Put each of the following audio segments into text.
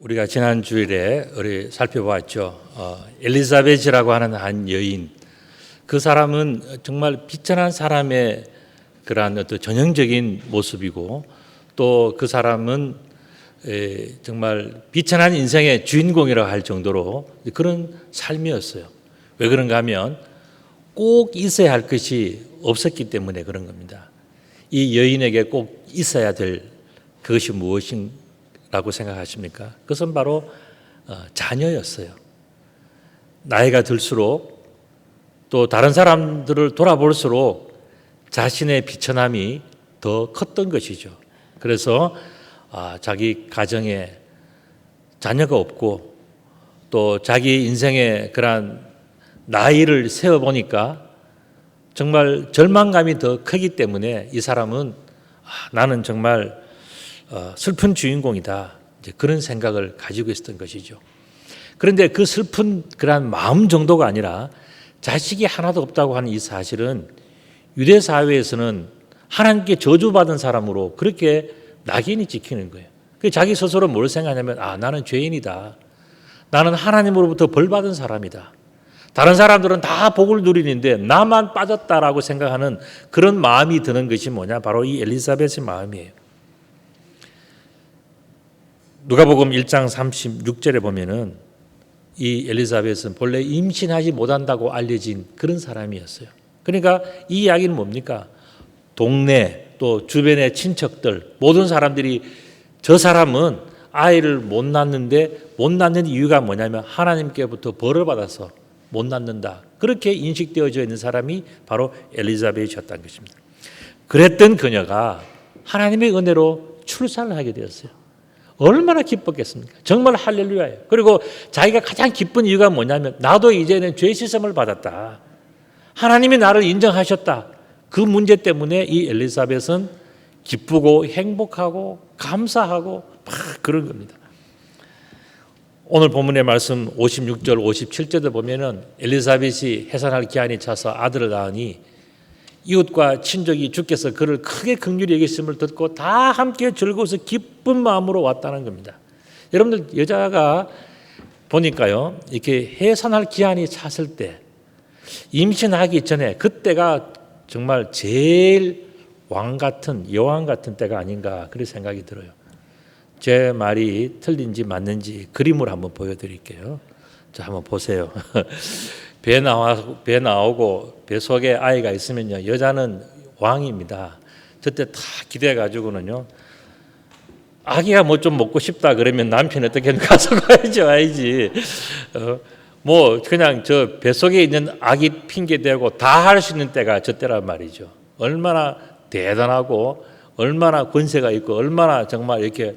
우리가 지난 주일에 우리 살펴보았죠. 엘리사벳이라고 하는 한 여인, 그 사람은 정말 비천한 사람의 그러한 어떤 전형적인 모습이고, 또 그 사람은 정말 비천한 인생의 주인공이라고 할 정도로 그런 삶이었어요. 왜 그런가 하면 꼭 있어야 할 것이 없었기 때문에 그런 겁니다. 이 여인에게 꼭 있어야 될 그것이 무엇인라고 생각하십니까? 그것은 바로 자녀였어요. 나이가 들수록 또 다른 사람들을 돌아볼수록 자신의 비천함이 더 컸던 것이죠. 그래서 자기 가정에 자녀가 없고 또 자기 인생의 그러한 나이를 세어보니까 정말 절망감이 더 크기 때문에 이 사람은 나는 정말 슬픈 주인공이다, 이제 그런 생각을 가지고 있었던 것이죠. 그런데 그 슬픈 그러한 마음 정도가 아니라 자식이 하나도 없다고 하는 이 사실은 유대 사회에서는 하나님께 저주받은 사람으로 그렇게 낙인이 찍히는 거예요. 자기 스스로 뭘 생각하냐면 나는 죄인이다. 나는 하나님으로부터 벌받은 사람이다. 다른 사람들은 다 복을 누리는데 나만 빠졌다라고 생각하는 그런 마음이 드는 것이 뭐냐? 바로 이 엘리사벳의 마음이에요. 누가복음 1장 36절에 보면은 이 엘리사벳은 본래 임신하지 못한다고 알려진 그런 사람이었어요. 그러니까 이 이야기는 뭡니까? 동네 또 주변의 친척들 모든 사람들이 저 사람은 아이를 못 낳는데 못 낳는 이유가 뭐냐면 하나님께부터 벌을 받아서 못 낳는다, 그렇게 인식되어져 있는 사람이 바로 엘리사벳이었다는 것입니다. 그랬던 그녀가 하나님의 은혜로 출산을 하게 되었어요. 얼마나 기뻤겠습니까? 정말 할렐루야예요. 그리고 자기가 가장 기쁜 이유가 뭐냐면 나도 이제는 죄 씻음을 받았다, 하나님이 나를 인정하셨다. 그 문제 때문에 이 엘리사벳은 기쁘고 행복하고 감사하고 막 그런 겁니다. 오늘 본문의 말씀 56절 57절에 보면은 엘리사벳이 해산할 기한이 차서 아들을 낳으니 이웃과 친족이 주께서 그를 크게 긍휼히 여기심을 듣고 다 함께 즐거워서 기쁜 마음으로 왔다는 겁니다. 여러분들 여자가 보니까요, 이렇게 해산할 기한이 찼을 때 임신하기 전에 그때가 정말 제일 왕 같은 여왕 같은 때가 아닌가, 그런 생각이 들어요. 제 말이 틀린지 맞는지 그림으로 한번 보여드릴게요. 자, 한번 보세요. 배 나오고 배 속에 아이가 있으면요, 여자는 왕입니다. 저때 다 기대가지고는요, 아기가 뭐 좀 먹고 싶다 그러면 남편이 어떻게 가서 와야지. 뭐 그냥 저 뱃속에 있는 아기 핑계 대고 다 할 수 있는 때가 저 때란 말이죠. 얼마나 대단하고 얼마나 권세가 있고 얼마나 정말 이렇게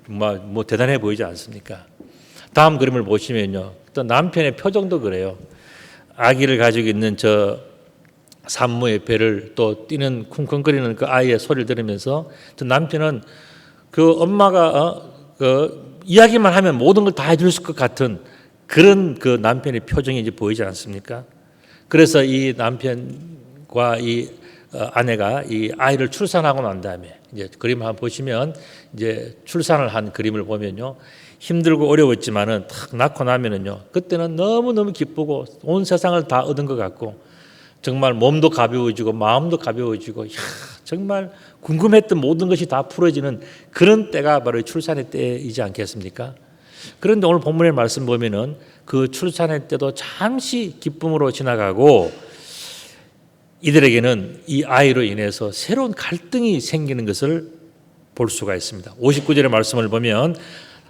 뭐 대단해 보이지 않습니까? 다음 그림을 보시면요, 또 남편의 표정도 그래요. 아기를 가지고 있는 저 산모의 배를 또 뛰는 쿵쿵거리는 그 아이의 소리를 들으면서 저 남편은 그 엄마가 그 이야기만 하면 모든 걸 다 해줄 것 같은 그런 그 남편의 표정이 이제 보이지 않습니까? 그래서 이 남편과 이 아내가 이 아이를 출산하고 난 다음에 이제 그림 한번 보시면 이제 출산을 한 그림을 보면요, 힘들고 어려웠지만은 딱 낳고 나면은요, 그때는 너무너무 기쁘고 온 세상을 다 얻은 것 같고 정말 몸도 가벼워지고 마음도 가벼워지고 정말 궁금했던 모든 것이 다 풀어지는 그런 때가 바로 출산의 때이지 않겠습니까? 그런데 오늘 본문의 말씀 보면은 그 출산의 때도 잠시 기쁨으로 지나가고 이들에게는 이 아이로 인해서 새로운 갈등이 생기는 것을 볼 수가 있습니다. 59절의 말씀을 보면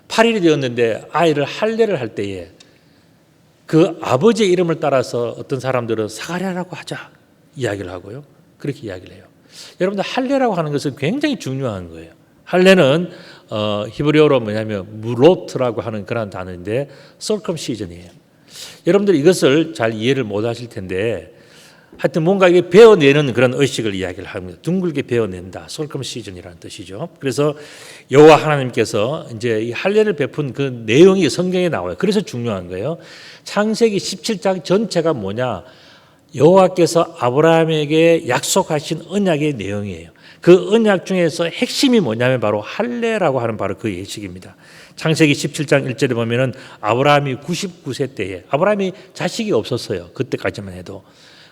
8일이 되었는데 아이를 할례를 할 때에 그 아버지의 이름을 따라서 어떤 사람들은 사가랴라고 하자 이야기를 하고요, 그렇게 이야기를 해요. 여러분들 할례라고 하는 것은 굉장히 중요한 거예요. 할례는 히브리어로 뭐냐면 무로트라고 하는 그런 단어인데 circumcision이에요. 여러분들 이것을 잘 이해를 못 하실 텐데 하여튼 뭔가 이게 베어내는 그런 의식을 이야기를 합니다. 둥글게 베어낸다, circumcision이라는 뜻이죠. 그래서 여호와 하나님께서 이제 이 할례를 베푼 그 내용이 성경에 나와요. 그래서 중요한 거예요. 창세기 17장 전체가 뭐냐? 여호와께서 아브라함에게 약속하신 언약의 내용이에요. 그 언약 중에서 핵심이 뭐냐면 바로 할례라고 하는 바로 그 예식입니다. 창세기 17장 1절에 보면은 아브라함이 99세 때에 아브라함이 자식이 없었어요. 그때까지만 해도.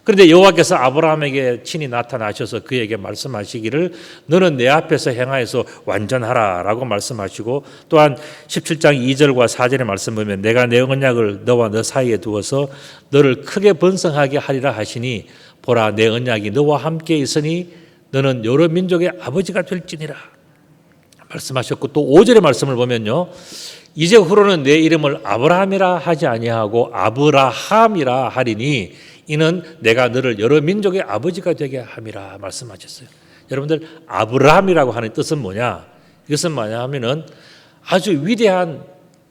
그런데 여호와께서 아브라함에게 친히 나타나셔서 그에게 말씀하시기를 너는 내 앞에서 행하여서 완전하라라고 말씀하시고 또한 17장 2절과 4절의 말씀 보면 내가 내 언약을 너와 너 사이에 두어서 너를 크게 번성하게 하리라 하시니 보라 내 언약이 너와 함께 있으니 너는 여러 민족의 아버지가 될지니라 말씀하셨고 또 5절의 말씀을 보면요. 이제 후로는 내 이름을 아브라함이라 하지 아니하고 아브라함이라 하리니 이는 내가 너를 여러 민족의 아버지가 되게 함이라 말씀하셨어요. 여러분들 아브라함이라고 하는 뜻은 뭐냐? 이것은 뭐냐 하면은 아주 위대한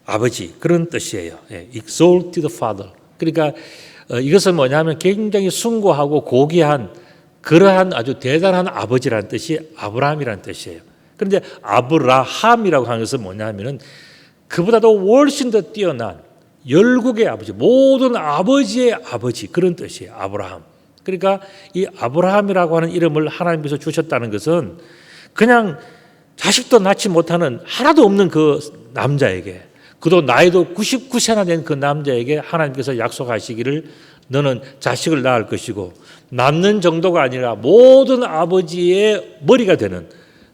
아버지 그런 뜻이에요. Exalted Father. 그러니까 이것은 뭐냐 하면 굉장히 숭고하고 고귀한 그러한 아주 대단한 아버지라는 뜻이 아브라함이라는 뜻이에요. 그런데 아브라함이라고 하는 것은 뭐냐 하면은 그보다도 훨씬 더 뛰어난 열국의 아버지, 모든 아버지의 아버지 그런 뜻이에요. 아브라함. 그러니까 이 아브라함이라고 하는 이름을 하나님께서 주셨다는 것은 그냥 자식도 낳지 못하는 하나도 없는 그 남자에게 그도 나이도 99세나 된 그 남자에게 하나님께서 약속하시기를 너는 자식을 낳을 것이고 낳는 정도가 아니라 모든 아버지의 머리가 되는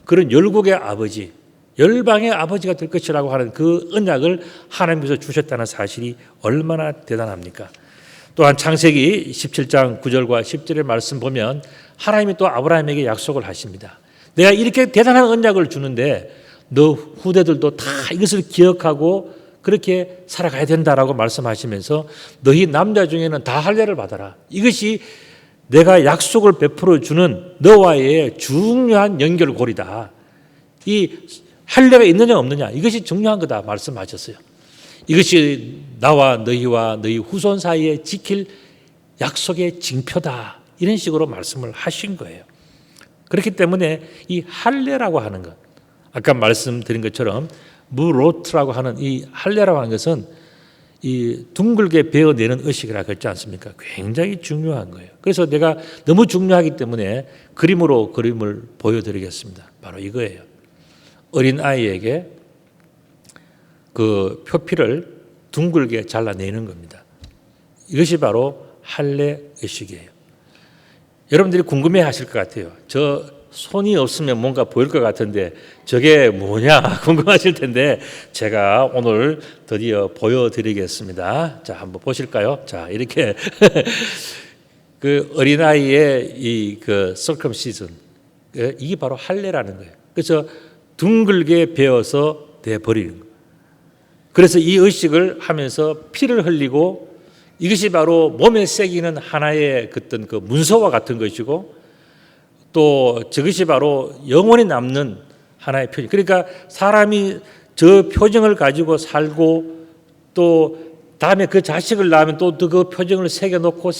그런 열국의 아버지 열방의 아버지가 될 것이라고 하는 그 언약을 하나님께서 주셨다는 사실이 얼마나 대단합니까? 또한 창세기 17장 9절과 10절의 말씀 보면 하나님이 또 아브라함에게 약속을 하십니다. 내가 이렇게 대단한 언약을 주는데 너 후대들도 다 이것을 기억하고 그렇게 살아가야 된다라고 말씀하시면서 너희 남자 중에는 다 할례를 받아라. 이것이 내가 약속을 베풀어 주는 너와의 중요한 연결고리다. 이 할례가 있느냐 없느냐 이것이 중요한 거다 말씀하셨어요. 이것이 나와 너희와 너희 후손 사이에 지킬 약속의 징표다. 이런 식으로 말씀을 하신 거예요. 그렇기 때문에 이 할례라고 하는 것 아까 말씀드린 것처럼 무로트라고 하는 이 할례라고 하는 것은 이 둥글게 베어내는 의식이라 그랬지 않습니까? 굉장히 중요한 거예요. 그래서 내가 너무 중요하기 때문에 그림을 보여드리겠습니다. 바로 이거예요. 어린 아이에게 그 표피를 둥글게 잘라내는 겁니다. 이것이 바로 할례 의식이에요. 여러분들이 궁금해하실 것 같아요. 저 손이 없으면 뭔가 보일 것 같은데 저게 뭐냐 궁금하실 텐데 제가 오늘 드디어 보여드리겠습니다. 자, 한번 보실까요? 자, 이렇게 그 어린 아이의 이 그 circumcision 이게 바로 할례라는 거예요. 그래서 둥글게 베어서 내버리는 거예요. 그래서 이 의식을 하면서 피를 흘리고 이것이 바로 몸에 새기는 하나의 어떤 그 문서와 같은 것이고 또 저것이 바로 영원히 남는 하나의 표징. 그러니까 사람이 저 표징을 가지고 살고 또 다음에 그 자식을 낳으면 또 그 표징을 새겨놓고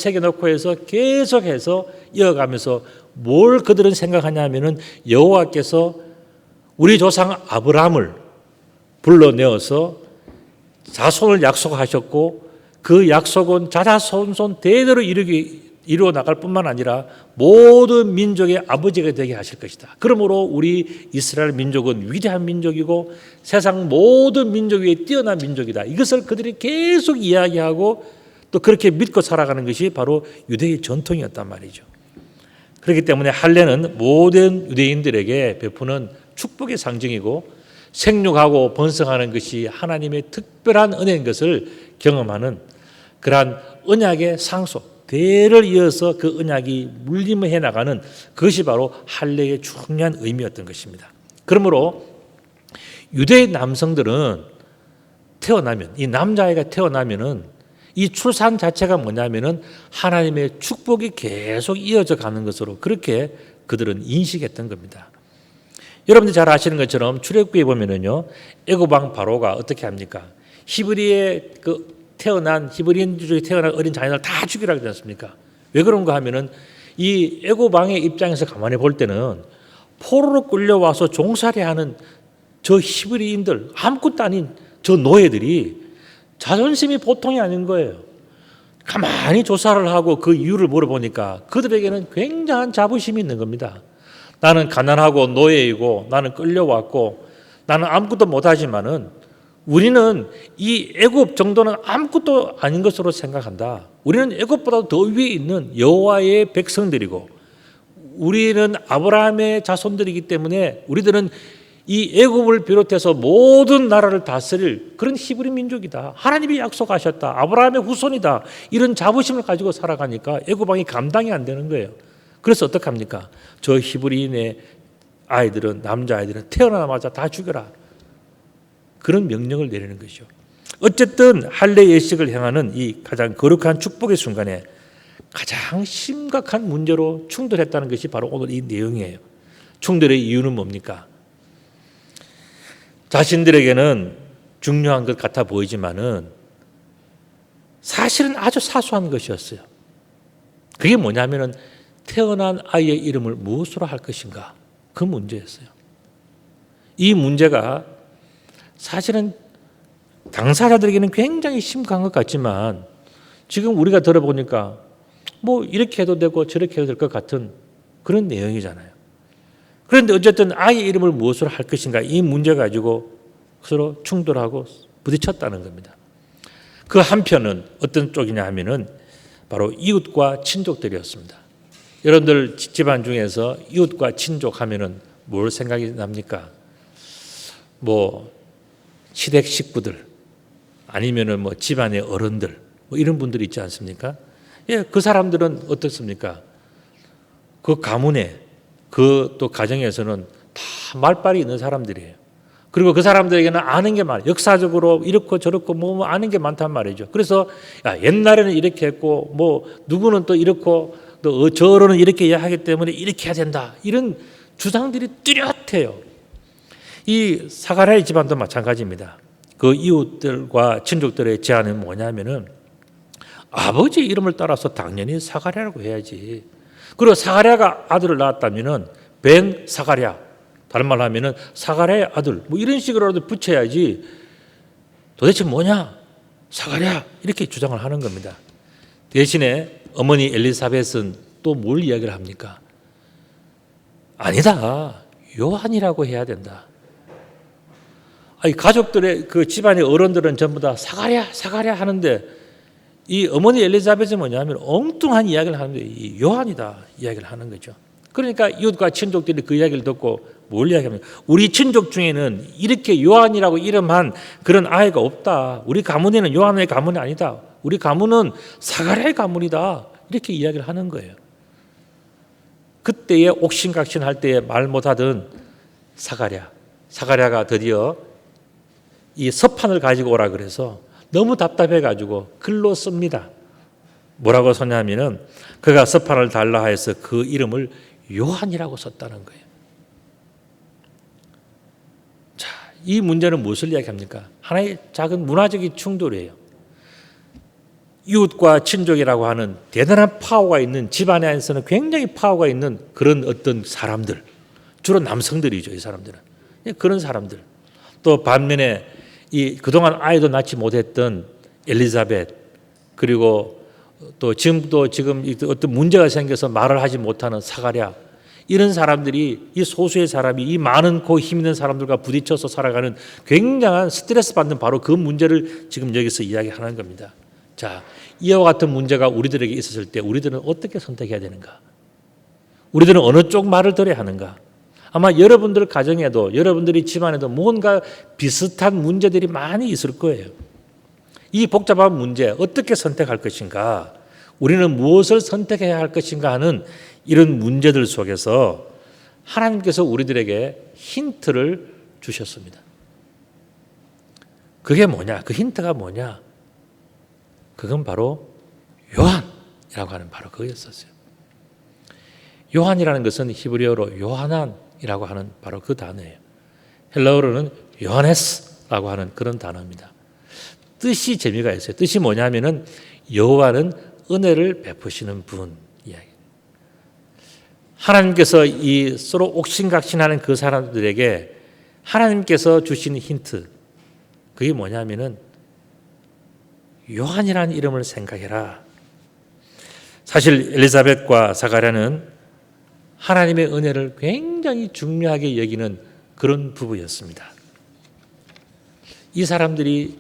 해서 계속해서 이어가면서 뭘 그들은 생각하냐면은 여호와께서 우리 조상 아브라함을 불러내어서 자손을 약속하셨고 그 약속은 자자손손 대대로 이루어 나갈 뿐만 아니라 모든 민족의 아버지가 되게 하실 것이다. 그러므로 우리 이스라엘 민족은 위대한 민족이고 세상 모든 민족 위에 뛰어난 민족이다. 이것을 그들이 계속 이야기하고 또 그렇게 믿고 살아가는 것이 바로 유대의 전통이었단 말이죠. 그렇기 때문에 할례는 모든 유대인들에게 베푸는 축복의 상징이고 생육하고 번성하는 것이 하나님의 특별한 은혜인 것을 경험하는 그러한 언약의 상소, 대를 이어서 그 언약이 물림해 나가는 그것이 바로 할례의 중요한 의미였던 것입니다. 그러므로 유대 남성들은 태어나면 이 남자아이가 태어나면은 이 출산 자체가 뭐냐면은 하나님의 축복이 계속 이어져 가는 것으로 그렇게 그들은 인식했던 겁니다. 여러분들 잘 아시는 것처럼 출애굽기에 보면은요 애굽 왕 바로가 어떻게 합니까? 히브리의 히브리인 중에 태어난 어린 자녀를 다 죽이라고 하지 않습니까? 왜 그런가 하면은 이 애굽 왕의 입장에서 가만히 볼 때는 포로로 끌려와서 종살이하는 저 히브리인들 아무것도 아닌 저 노예들이 자존심이 보통이 아닌 거예요. 가만히 조사를 하고 그 이유를 물어보니까 그들에게는 굉장한 자부심이 있는 겁니다. 나는 가난하고 노예이고 나는 끌려왔고 나는 아무것도 못하지만은 우리는 이 애굽 정도는 아무것도 아닌 것으로 생각한다. 우리는 애굽보다 더 위에 있는 여호와의 백성들이고 우리는 아브라함의 자손들이기 때문에 우리들은 이 애굽을 비롯해서 모든 나라를 다스릴 그런 히브리 민족이다. 하나님이 약속하셨다. 아브라함의 후손이다. 이런 자부심을 가지고 살아가니까 애굽 왕이 감당이 안 되는 거예요. 그래서 어떡합니까? 저 히브리인의 아이들은 남자아이들은 태어나자마자 다 죽여라. 그런 명령을 내리는 것이죠. 어쨌든 할례 예식을 행하는 이 가장 거룩한 축복의 순간에 가장 심각한 문제로 충돌했다는 것이 바로 오늘 이 내용이에요. 충돌의 이유는 뭡니까? 자신들에게는 중요한 것 같아 보이지만은 사실은 아주 사소한 것이었어요. 그게 뭐냐면은 태어난 아이의 이름을 무엇으로 할 것인가? 그 문제였어요. 이 문제가 사실은 당사자들에게는 굉장히 심각한 것 같지만 지금 우리가 들어보니까 뭐 이렇게 해도 되고 저렇게 해도 될 것 같은 그런 내용이잖아요. 그런데 어쨌든 아이의 이름을 무엇으로 할 것인가 이 문제 가지고 서로 충돌하고 부딪혔다는 겁니다. 그 한편은 어떤 쪽이냐 하면은 바로 이웃과 친족들이었습니다. 여러분들 집안 중에서 이웃과 친족 하면은 뭘 생각이 납니까? 뭐 시댁 식구들 아니면은 뭐 집안의 어른들 뭐 이런 분들이 있지 않습니까? 예, 그 사람들은 어떻습니까? 그 가문에 그 또 가정에서는 다 말빨이 있는 사람들이에요. 그리고 그 사람들에게는 아는 게 많아요. 역사적으로 이렇고 저렇고 뭐 아는 게 많단 말이죠. 그래서 야, 옛날에는 이렇게 했고 뭐 누구는 또 이렇고 또 저로는 이렇게 이야기하기 때문에 이렇게 해야 된다. 이런 주장들이 뚜렷해요. 이 사가랴의 집안도 마찬가지입니다. 그 이웃들과 친족들의 제안은 뭐냐면은 아버지 이름을 따라서 당연히 사가랴라고 해야지. 그리고 사가랴가 아들을 낳았다면은 벤 사가랴, 다른 말로 하면은 사가랴의 아들, 뭐 이런 식으로라도 붙여야지. 도대체 뭐냐? 사가랴 이렇게 주장을 하는 겁니다. 대신에 어머니 엘리사벳은 또 뭘 이야기를 합니까? 아니다. 요한이라고 해야 된다. 아니, 가족들의 그 집안의 어른들은 전부 다 사가랴, 사가랴 하는데 이 어머니 엘리사벳은 뭐냐면 엉뚱한 이야기를 하는데 이 요한이다 이야기를 하는 거죠. 그러니까 이웃과 친족들이 그 이야기를 듣고 뭘 이야기합니까? 우리 친족 중에는 이렇게 요한이라고 이름한 그런 아이가 없다. 우리 가문에는 요한의 가문이 아니다. 우리 가문은 사가랴의 가문이다. 이렇게 이야기를 하는 거예요. 그때에 옥신각신할 때에 말 못하던 사가랴가 드디어 이 서판을 가지고 오라 그래서 너무 답답해가지고 글로 씁니다. 뭐라고 썼냐면은 그가 서판을 달라 해서 그 이름을 요한이라고 썼다는 거예요. 자, 이 문제는 무엇을 이야기합니까? 하나의 작은 문화적인 충돌이에요. 이웃과 친족이라고 하는 대단한 파워가 있는 집안 안에서는 굉장히 파워가 있는 그런 어떤 사람들, 주로 남성들이죠. 이 사람들은 그런 사람들. 또 반면에 이 그동안 아이도 낳지 못했던 엘리사벳, 그리고 또 지금 어떤 문제가 생겨서 말을 하지 못하는 사가랴, 이런 사람들이 이 소수의 사람이 이 많고 힘 있는 사람들과 부딪혀서 살아가는 굉장한 스트레스 받는 바로 그 문제를 지금 여기서 이야기하는 겁니다. 자, 이와 같은 문제가 우리들에게 있었을 때 우리들은 어떻게 선택해야 되는가? 우리들은 어느 쪽 말을 들어야 하는가? 아마 여러분들 가정에도 여러분들이 집안에도 뭔가 비슷한 문제들이 많이 있을 거예요. 이 복잡한 문제 어떻게 선택할 것인가? 우리는 무엇을 선택해야 할 것인가 하는 이런 문제들 속에서 하나님께서 우리들에게 힌트를 주셨습니다. 그게 뭐냐? 그 힌트가 뭐냐? 그건 바로 요한이라고 하는 바로 그거였었어요. 요한이라는 것은 히브리어로 요하난이라고 하는 바로 그 단어예요. 헬라어로는 요하네스라고 하는 그런 단어입니다. 뜻이 재미가 있어요. 뜻이 뭐냐면은 여호와는 은혜를 베푸시는 분 이야기. 하나님께서 이 서로 옥신각신하는 그 사람들에게 하나님께서 주신 힌트, 그게 뭐냐면은 요한이라는 이름을 생각해라 사실 엘리사벳과 사가랴는 하나님의 은혜를 굉장히 중요하게 여기는 그런 부부였습니다. 이 사람들이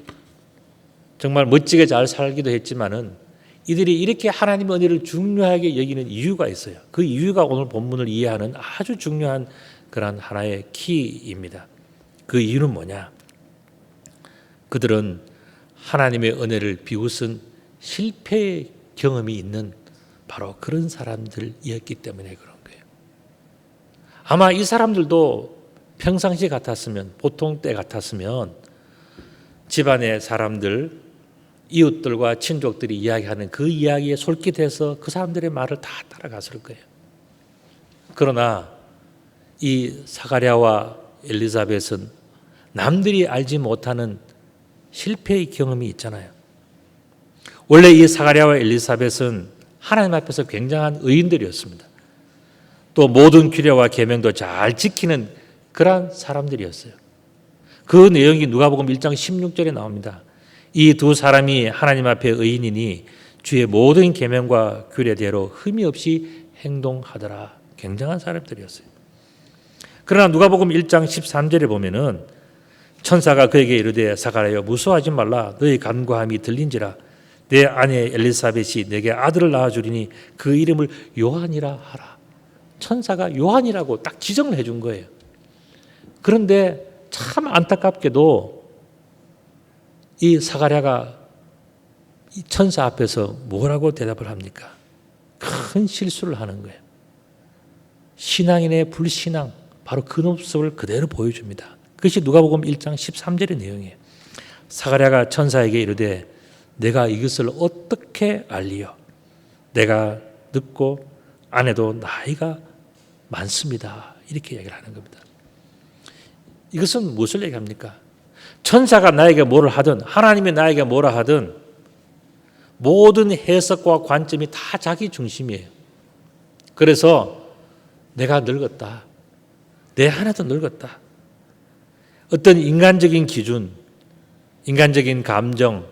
정말 멋지게 잘 살기도 했지만은 이들이 이렇게 하나님의 은혜를 중요하게 여기는 이유가 있어요. 그 이유가 오늘 본문을 이해하는 아주 중요한 그런 하나의 키입니다. 그 이유는 뭐냐? 그들은 하나님의 은혜를 비웃은 실패의 경험이 있는 바로 그런 사람들이었기 때문에 그런 거예요. 아마 이 사람들도 평상시 같았으면, 보통 때 같았으면 집안의 사람들, 이웃들과 친족들이 이야기하는 그 이야기에 솔깃해서 그 사람들의 말을 다 따라갔을 거예요. 그러나 이 사가랴와 엘리사벳은 남들이 알지 못하는 실패의 경험이 있잖아요. 원래 이 사가랴와 엘리사벳은 하나님 앞에서 굉장한 의인들이었습니다. 또 모든 규례와 계명도 잘 지키는 그러한 사람들이었어요. 그 내용이 누가복음 1장 16절에 나옵니다. 이 두 사람이 하나님 앞에 의인이니 주의 모든 계명과 규례대로 흠이 없이 행동하더라. 굉장한 사람들이었어요. 그러나 누가복음 1장 13절에 보면은 천사가 그에게 이르되 사가랴여 무서워하지 말라. 너의 간구함이 들린지라. 내 아내 엘리사벳이 내게 아들을 낳아주리니 그 이름을 요한이라 하라. 천사가 요한이라고 딱 지정을 해준 거예요. 그런데 참 안타깝게도 이 사가랴가 이 천사 앞에서 뭐라고 대답을 합니까? 큰 실수를 하는 거예요. 신앙인의 불신앙, 바로 그 모습을 그대로 보여줍니다. 그것이 누가복음 1장 13절의 내용이에요. 사가랴가 천사에게 이르되 내가 이것을 어떻게 알리요? 내가 늙고 아내도 나이가 많습니다. 이렇게 얘기를 하는 겁니다. 이것은 무엇을 얘기합니까? 천사가 나에게 뭐를 하든 하나님이 나에게 뭐라 하든 모든 해석과 관점이 다 자기 중심이에요. 그래서 내가 늙었다. 내 아내도 늙었다. 어떤 인간적인 기준, 인간적인 감정,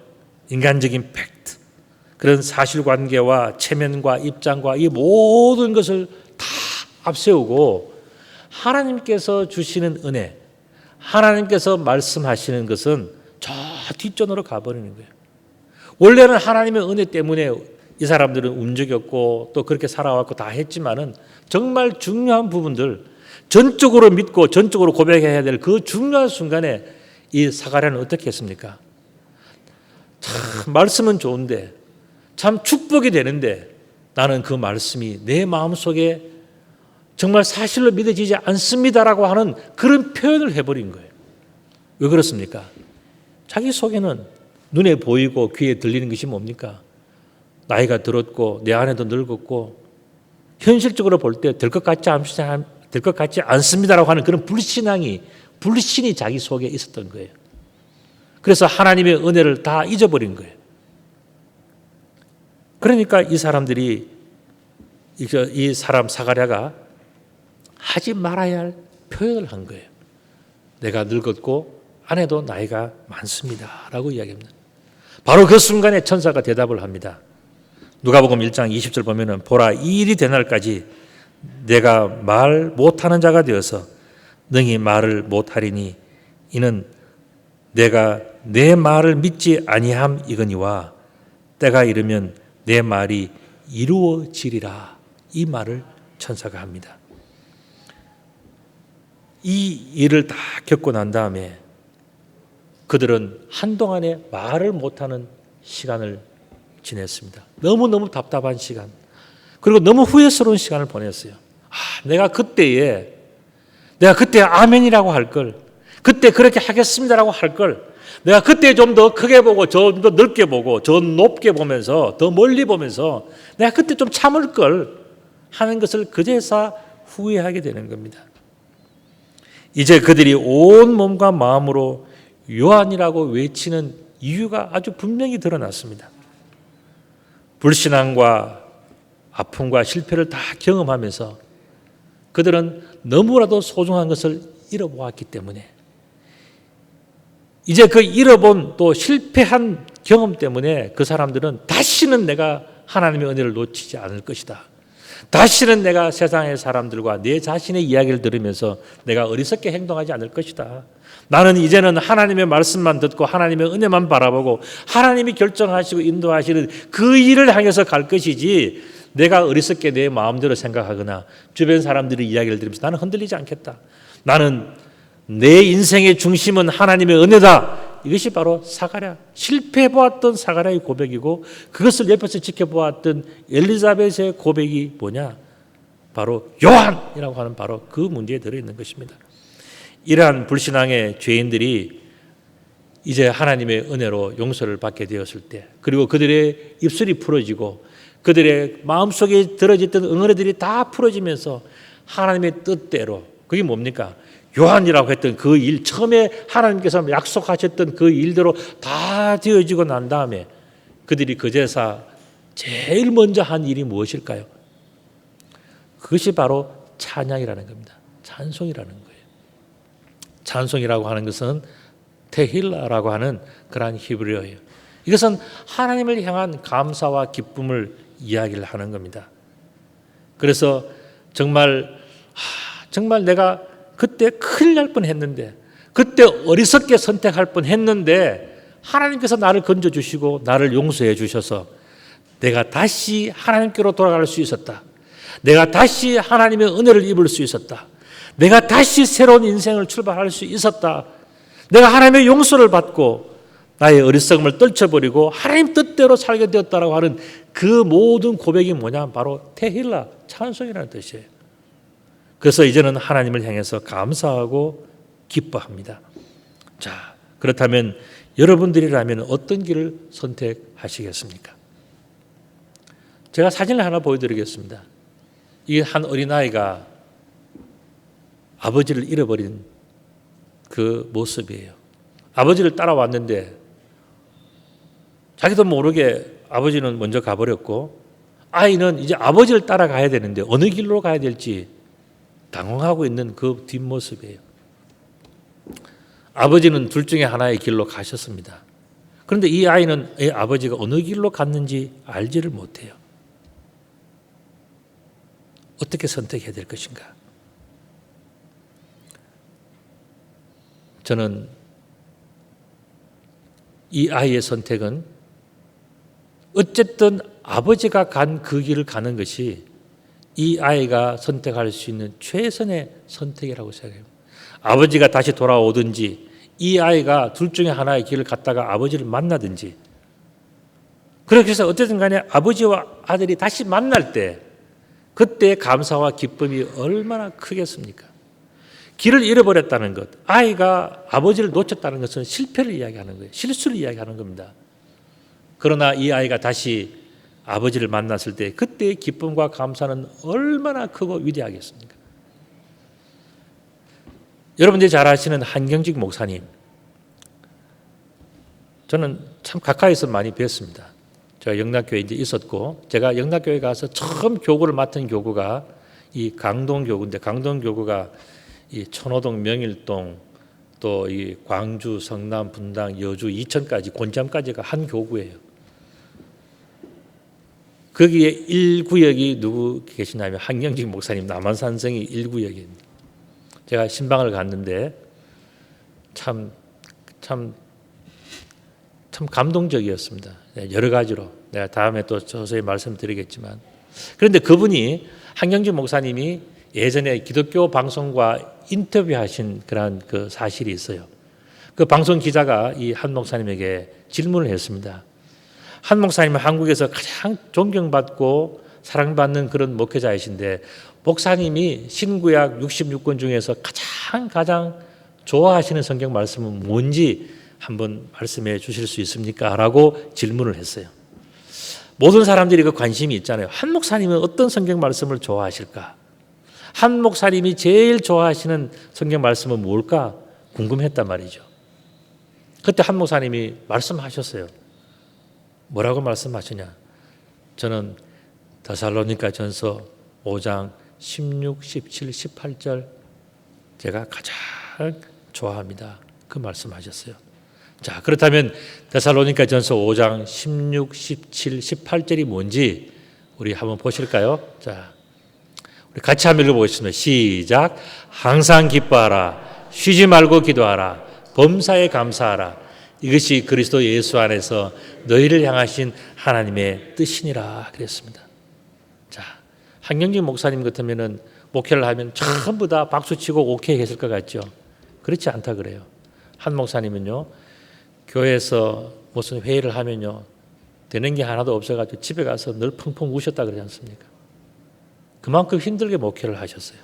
인간적인 팩트, 그런 사실관계와 체면과 입장과 이 모든 것을 다 앞세우고 하나님께서 주시는 은혜, 하나님께서 말씀하시는 것은 저 뒷전으로 가버리는 거예요. 원래는 하나님의 은혜 때문에 이 사람들은 움직였고 또 그렇게 살아왔고 다 했지만은 정말 중요한 부분들, 전적으로 믿고 전적으로 고백해야 될 그 중요한 순간에 이 사가랴는 어떻게 했습니까? 참 말씀은 좋은데 참 축복이 되는데 나는 그 말씀이 내 마음속에 정말 사실로 믿어지지 않습니다라고 하는 그런 표현을 해버린 거예요. 왜 그렇습니까? 자기 속에는 눈에 보이고 귀에 들리는 것이 뭡니까? 나이가 들었고 내 아내도 늙었고 현실적으로 볼 때 될 것 같지 않습니다라고 하는 그런 불신이 자기 속에 있었던 거예요. 그래서 하나님의 은혜를 다 잊어버린 거예요. 그러니까 이 사람들이 이 사람 사가랴가 하지 말아야 할 표현을 한 거예요. 내가 늙었고 아내도 나이가 많습니다. 라고 이야기합니다. 바로 그 순간에 천사가 대답을 합니다. 누가복음 1장 20절 보면은 보라 이 일이 된 날까지 내가 말 못하는 자가 되어서 능히 말을 못하리니 이는 내가 내 말을 믿지 아니함 이거니와 때가 이르면 내 말이 이루어지리라. 이 말을 천사가 합니다. 이 일을 다 겪고 난 다음에 그들은 한동안에 말을 못하는 시간을 지냈습니다. 너무너무 답답한 시간, 그리고 너무 후회스러운 시간을 보냈어요. 내가 그때 아멘이라고 할 걸, 그때 그렇게 하겠습니다라고 할 걸, 내가 그때 좀 더 크게 보고 좀 더 넓게 보고 더 높게 보면서 더 멀리 보면서 내가 그때 좀 참을 걸 하는 것을 그제서 후회하게 되는 겁니다. 이제 그들이 온 몸과 마음으로 요한이라고 외치는 이유가 아주 분명히 드러났습니다. 불신앙과 아픔과 실패를 다 경험하면서 그들은 너무나도 소중한 것을 잃어보았기 때문에 이제 그 잃어본 또 실패한 경험 때문에 그 사람들은 다시는 내가 하나님의 은혜를 놓치지 않을 것이다. 다시는 내가 세상의 사람들과 내 자신의 이야기를 들으면서 내가 어리석게 행동하지 않을 것이다. 나는 이제는 하나님의 말씀만 듣고 하나님의 은혜만 바라보고 하나님이 결정하시고 인도하시는 그 일을 향해서 갈 것이지, 내가 어리석게 내 마음대로 생각하거나 주변 사람들의 이야기를 들으면서 나는 흔들리지 않겠다. 나는 내 인생의 중심은 하나님의 은혜다. 이것이 바로 사가랴, 실패해보았던 사가랴의 고백이고, 그것을 옆에서 지켜보았던 엘리사벳의 고백이 뭐냐? 바로 요한이라고 하는 바로 그 문제에 들어있는 것입니다. 이러한 불신앙의 죄인들이 이제 하나님의 은혜로 용서를 받게 되었을 때, 그리고 그들의 입술이 풀어지고 그들의 마음속에 들어졌던 응어리들이 다 풀어지면서 하나님의 뜻대로, 그게 뭡니까? 요한이라고 했던 그 일, 처음에 하나님께서 약속하셨던 그 일대로 다 되어지고 난 다음에 그들이 그제서 제일 먼저 한 일이 무엇일까요? 그것이 바로 찬양이라는 겁니다. 찬송이라는 거예요. 찬송이라고 하는 것은 테힐라라고 하는 그러한 히브리어예요. 이것은 하나님을 향한 감사와 기쁨을 이야기를 하는 겁니다. 그래서 정말 내가 그때 큰일 날 뻔했는데, 그때 어리석게 선택할 뻔했는데 하나님께서 나를 건져주시고 나를 용서해 주셔서 내가 다시 하나님께로 돌아갈 수 있었다. 내가 다시 하나님의 은혜를 입을 수 있었다. 내가 다시 새로운 인생을 출발할 수 있었다. 내가 하나님의 용서를 받고 나의 어리석음을 떨쳐버리고 하나님 뜻대로 살게 되었다라고 하는 그 모든 고백이 뭐냐? 바로 테힐라, 찬송이라는 뜻이에요. 그래서 이제는 하나님을 향해서 감사하고 기뻐합니다. 자, 그렇다면 여러분들이라면 어떤 길을 선택하시겠습니까? 제가 사진을 하나 보여드리겠습니다. 이게 한 어린아이가 아버지를 잃어버린 그 모습이에요. 아버지를 따라왔는데 자기도 모르게 아버지는 먼저 가버렸고, 아이는 이제 아버지를 따라가야 되는데 어느 길로 가야 될지 당황하고 있는 그 뒷모습이에요. 아버지는 둘 중에 하나의 길로 가셨습니다. 그런데 이 아이는 아버지가 어느 길로 갔는지 알지를 못해요. 어떻게 선택해야 될 것인가? 저는 이 아이의 선택은 어쨌든 아버지가 간 그 길을 가는 것이 이 아이가 선택할 수 있는 최선의 선택이라고 생각해요. 아버지가 다시 돌아오든지 이 아이가 둘 중에 하나의 길을 갔다가 아버지를 만나든지, 그렇게 해서 어쨌든 간에 아버지와 아들이 다시 만날 때 그때 감사와 기쁨이 얼마나 크겠습니까? 길을 잃어버렸다는 것, 아이가 아버지를 놓쳤다는 것은 실패를 이야기하는 거예요. 실수를 이야기하는 겁니다. 그러나 이 아이가 다시 아버지를 만났을 때 그때의 기쁨과 감사는 얼마나 크고 위대하겠습니까? 여러분들이 잘 아시는 한경직 목사님, 저는 참 가까이서 많이 뵀습니다. 제가 영락교회에 이제 있었고, 제가 영락교회 가서 처음 교구를 맡은 교구가 이 강동교구인데, 강동교구가 이 천호동, 명일동, 또 이 광주, 성남, 분당, 여주, 이천까지, 곤지암까지가 한 교구예요. 거기에 1구역이 누구 계시냐면 한경직 목사님, 남한산성이 1구역입니다. 제가 신방을 갔는데 참 감동적이었습니다. 여러 가지로 내가 다음에 또 서서히 말씀드리겠지만, 그런데 그분이, 한경직 목사님이 예전에 기독교 방송과 인터뷰하신 그런 그 사실이 있어요. 그 방송 기자가 이 한 목사님에게 질문을 했습니다. 한 목사님은 한국에서 가장 존경받고 사랑받는 그런 목회자이신데, 목사님이 신구약 66권 중에서 가장 좋아하시는 성경 말씀은 뭔지 한번 말씀해 주실 수 있습니까? 라고 질문을 했어요. 모든 사람들이 그 관심이 있잖아요. 한 목사님은 어떤 성경 말씀을 좋아하실까? 한 목사님이 제일 좋아하시는 성경 말씀은 뭘까? 궁금했단 말이죠. 그때 한 목사님이 말씀하셨어요. 뭐라고 말씀하시냐? 저는 데살로니가 전서 5장 16, 17, 18절 제가 가장 좋아합니다. 그 말씀하셨어요. 자, 그렇다면 데살로니가전서 5장 16, 17, 18절이 뭔지 우리 한번 보실까요? 자, 우리 같이 한번 읽어보겠습니다. 시작. 항상 기뻐하라. 쉬지 말고 기도하라. 범사에 감사하라. 이것이 그리스도 예수 안에서 너희를 향하신 하나님의 뜻이니라 그랬습니다. 자, 한경직 목사님 같으면은 목회를 하면 전부 다 박수치고 오케이 했을 것 같죠? 그렇지 않다 그래요. 한 목사님은요, 교회에서 무슨 회의를 하면요, 되는 게 하나도 없어가지고 집에 가서 늘 펑펑 우셨다 그러지 않습니까? 그만큼 힘들게 목회를 하셨어요.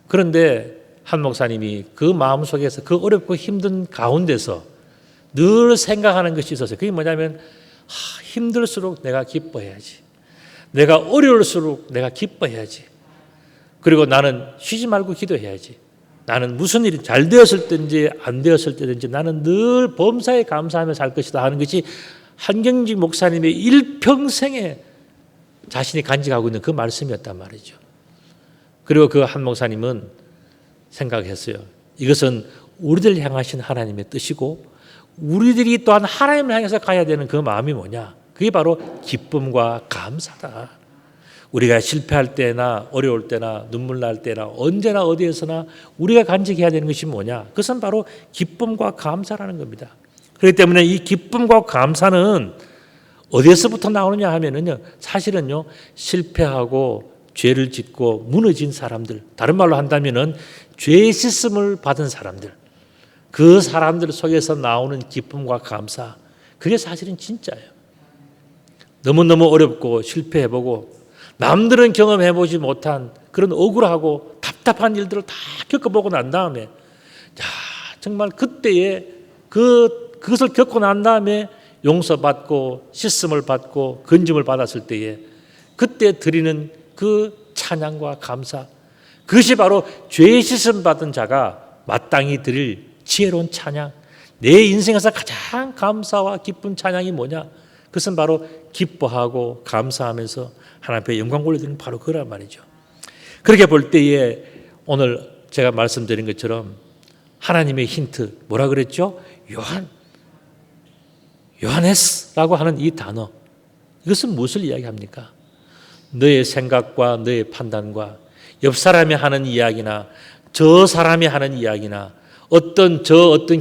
그런데 한 목사님이 그 마음속에서 그 어렵고 힘든 가운데서 늘 생각하는 것이 있었어요. 그게 뭐냐면 힘들수록 내가 기뻐해야지. 내가 어려울수록 내가 기뻐해야지. 그리고 나는 쉬지 말고 기도해야지. 나는 무슨 일이 잘 되었을 때든지 안 되었을 때든지 나는 늘 범사에 감사하며 살 것이다 하는 것이 한경직 목사님의 일평생에 자신이 간직하고 있는 그 말씀이었단 말이죠. 그리고 그 한 목사님은 생각했어요. 이것은 우리들 향하신 하나님의 뜻이고 우리들이 또한 하나님을 향해서 가야 되는 그 마음이 뭐냐? 그게 바로 기쁨과 감사다. 우리가 실패할 때나 어려울 때나 눈물 날 때나 언제나 어디에서나 우리가 간직해야 되는 것이 뭐냐? 그것은 바로 기쁨과 감사라는 겁니다. 그렇기 때문에 이 기쁨과 감사는 어디에서부터 나오느냐 하면은요, 사실은요, 실패하고 죄를 짓고 무너진 사람들, 다른 말로 한다면은 죄 씻음을 받은 사람들, 그 사람들 속에서 나오는 기쁨과 감사, 그게 사실은 진짜예요. 너무너무 어렵고 실패해보고 남들은 경험해보지 못한 그런 억울하고 답답한 일들을 다 겪어보고 난 다음에, 자, 정말 그때에 그것을 겪고 난 다음에 용서받고 씻음을 받고 건짐을 받았을 때에 그때 드리는 그 찬양과 감사, 그것이 바로 죄 씻음 받은 자가 마땅히 드릴 지혜로운 찬양, 내 인생에서 가장 감사와 기쁜 찬양이 뭐냐? 그것은 바로 기뻐하고 감사하면서 하나님 앞에 영광 올려드리는 바로 그란 말이죠. 그렇게 볼 때에 오늘 제가 말씀드린 것처럼 하나님의 힌트, 뭐라 그랬죠? 요하네스라고 하는 이 단어, 이것은 무엇을 이야기합니까? 너의 생각과 너의 판단과 옆 사람이 하는 이야기나 저 사람이 하는 이야기나 어떤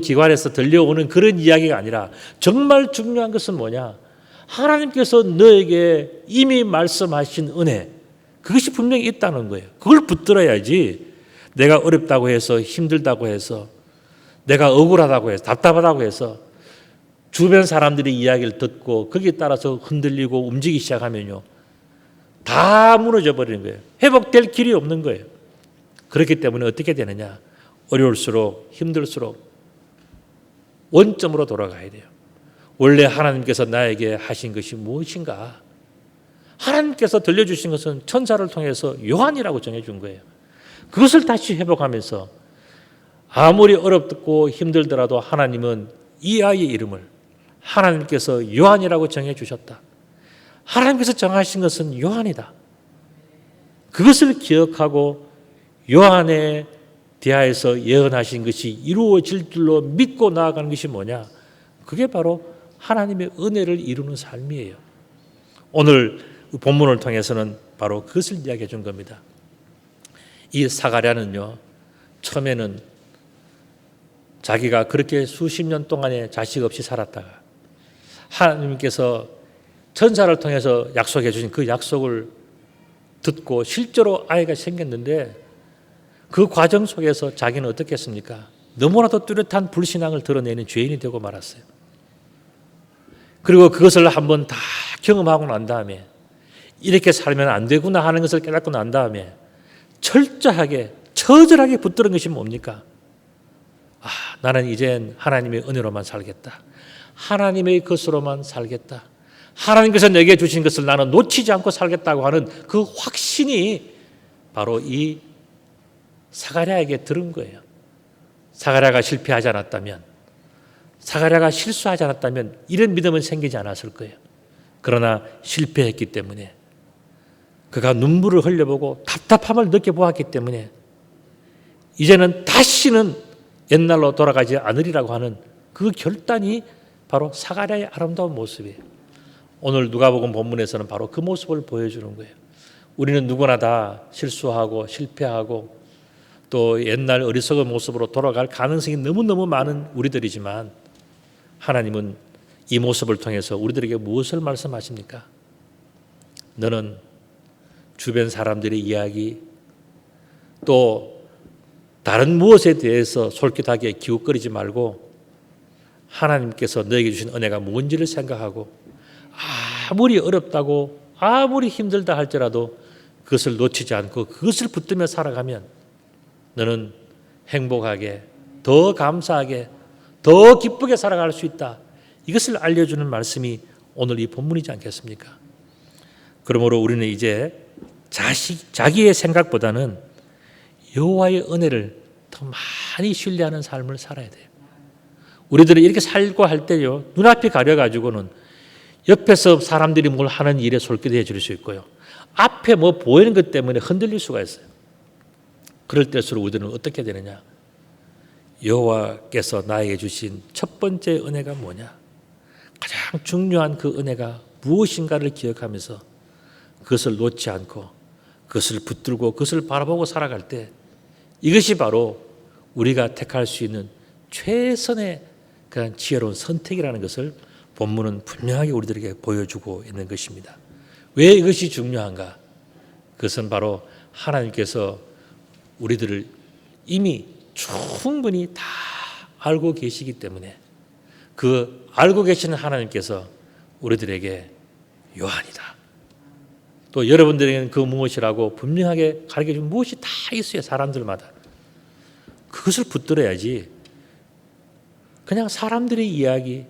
기관에서 들려오는 그런 이야기가 아니라 정말 중요한 것은 뭐냐? 하나님께서 너에게 이미 말씀하신 은혜, 그것이 분명히 있다는 거예요. 그걸 붙들어야지 내가 어렵다고 해서 힘들다고 해서 내가 억울하다고 해서 답답하다고 해서 주변 사람들의 이야기를 듣고 거기에 따라서 흔들리고 움직이기 시작하면요, 다 무너져 버리는 거예요. 회복될 길이 없는 거예요. 그렇기 때문에 어떻게 되느냐? 어려울수록 힘들수록 원점으로 돌아가야 돼요. 원래 하나님께서 나에게 하신 것이 무엇인가? 하나님께서 들려주신 것은 천사를 통해서 요한이라고 정해준 거예요. 그것을 다시 회복하면서 아무리 어렵고 힘들더라도 하나님은 이 아이의 이름을 하나님께서 요한이라고 정해주셨다. 하나님께서 정하신 것은 요한이다. 그것을 기억하고 요한에 대하여서 예언하신 것이 이루어질 줄로 믿고 나아가는 것이 뭐냐? 그게 바로 하나님의 은혜를 이루는 삶이에요. 오늘 본문을 통해서는 바로 그것을 이야기해 준 겁니다. 이 사가랴는요, 처음에는 자기가 그렇게 수십 년 동안에 자식 없이 살았다가 하나님께서 천사를 통해서 약속해 주신 그 약속을 듣고 실제로 아이가 생겼는데 그 과정 속에서 자기는 어떻게 했습니까? 너무나도 뚜렷한 불신앙을 드러내는 죄인이 되고 말았어요. 그리고 그것을 한번 다 경험하고 난 다음에 이렇게 살면 안 되구나 하는 것을 깨닫고 난 다음에 철저하게 처절하게 붙들은 것이 뭡니까? 나는 이젠 하나님의 은혜로만 살겠다. 하나님의 것으로만 살겠다. 하나님께서 내게 주신 것을 나는 놓치지 않고 살겠다고 하는 그 확신이 바로 이 사가랴에게 들은 거예요. 사가랴가 실패하지 않았다면, 사가랴가 실수하지 않았다면 이런 믿음은 생기지 않았을 거예요. 그러나 실패했기 때문에, 그가 눈물을 흘려보고 답답함을 느껴보았기 때문에 이제는 다시는 옛날로 돌아가지 않으리라고 하는 그 결단이 바로 사가랴의 아름다운 모습이에요. 오늘 누가복음 본문에서는 바로 그 모습을 보여주는 거예요. 우리는 누구나 다 실수하고 실패하고 또 옛날 어리석은 모습으로 돌아갈 가능성이 너무너무 많은 우리들이지만 하나님은 이 모습을 통해서 우리들에게 무엇을 말씀하십니까? 너는 주변 사람들의 이야기 또 다른 무엇에 대해서 솔깃하게 기웃거리지 말고 하나님께서 너에게 주신 은혜가 뭔지를 생각하고 아무리 어렵다고 아무리 힘들다 할지라도 그것을 놓치지 않고 그것을 붙들며 살아가면 너는 행복하게 더 감사하게 더 기쁘게 살아갈 수 있다. 이것을 알려주는 말씀이 오늘 이 본문이지 않겠습니까? 그러므로 우리는 이제 자기의 생각보다는 여호와의 은혜를 더 많이 신뢰하는 삶을 살아야 돼요. 우리들은 이렇게 살고 할 때요, 눈앞이 가려가지고는 옆에서 사람들이 뭘 하는 일에 솔깃해 줄 수 있고요, 앞에 뭐 보이는 것 때문에 흔들릴 수가 있어요. 그럴 때일수록 우리들은 어떻게 되느냐? 여호와께서 나에게 주신 첫 번째 은혜가 뭐냐? 가장 중요한 그 은혜가 무엇인가를 기억하면서 그것을 놓지 않고 그것을 붙들고 그것을 바라보고 살아갈 때 이것이 바로 우리가 택할 수 있는 최선의 그런 지혜로운 선택이라는 것을 본문은 분명하게 우리들에게 보여주고 있는 것입니다. 왜 이것이 중요한가? 그것은 바로 하나님께서 우리들을 이미 충분히 다 알고 계시기 때문에 그 알고 계시는 하나님께서 우리들에게 요한이다. 또 여러분들에게는 그 무엇이라고 분명하게 가르쳐준 무엇이 다 있어요. 사람들마다. 그것을 붙들어야지 그냥 사람들의 이야기,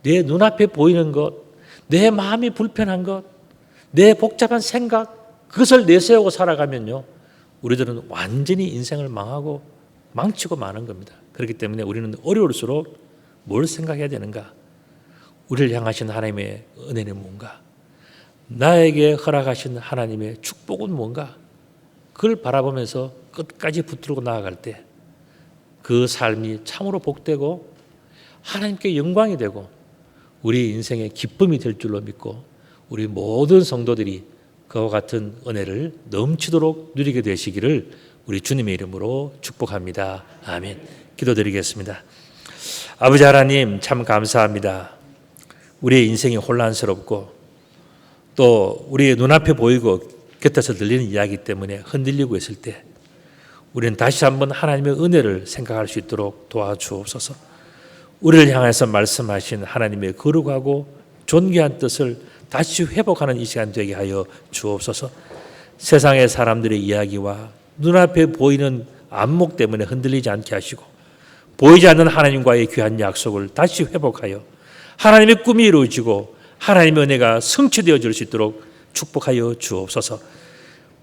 내 눈앞에 보이는 것, 내 마음이 불편한 것, 내 복잡한 생각, 그것을 내세우고 살아가면요, 우리들은 완전히 인생을 망치고 마는 겁니다. 그렇기 때문에 우리는 어려울수록 뭘 생각해야 되는가? 우리를 향하신 하나님의 은혜는 뭔가? 나에게 허락하신 하나님의 축복은 뭔가? 그걸 바라보면서 끝까지 붙들고 나아갈 때 그 삶이 참으로 복되고 하나님께 영광이 되고 우리 인생의 기쁨이 될 줄로 믿고 우리 모든 성도들이 그와 같은 은혜를 넘치도록 누리게 되시기를 우리 주님의 이름으로 축복합니다. 아멘. 기도드리겠습니다. 아버지 하나님, 참 감사합니다. 우리의 인생이 혼란스럽고 또 우리의 눈앞에 보이고 곁에서 들리는 이야기 때문에 흔들리고 있을 때 우리는 다시 한번 하나님의 은혜를 생각할 수 있도록 도와주옵소서. 우리를 향해서 말씀하신 하나님의 거룩하고 존귀한 뜻을 다시 회복하는 이 시간 되게 하여 주옵소서. 세상의 사람들의 이야기와 눈앞에 보이는 안목 때문에 흔들리지 않게 하시고 보이지 않는 하나님과의 귀한 약속을 다시 회복하여 하나님의 꿈이 이루어지고 하나님의 은혜가 성취되어 줄 수 있도록 축복하여 주옵소서.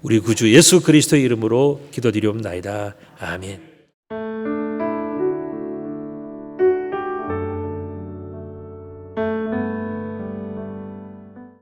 우리 구주 예수 그리스도의 이름으로 기도드리옵나이다. 아멘.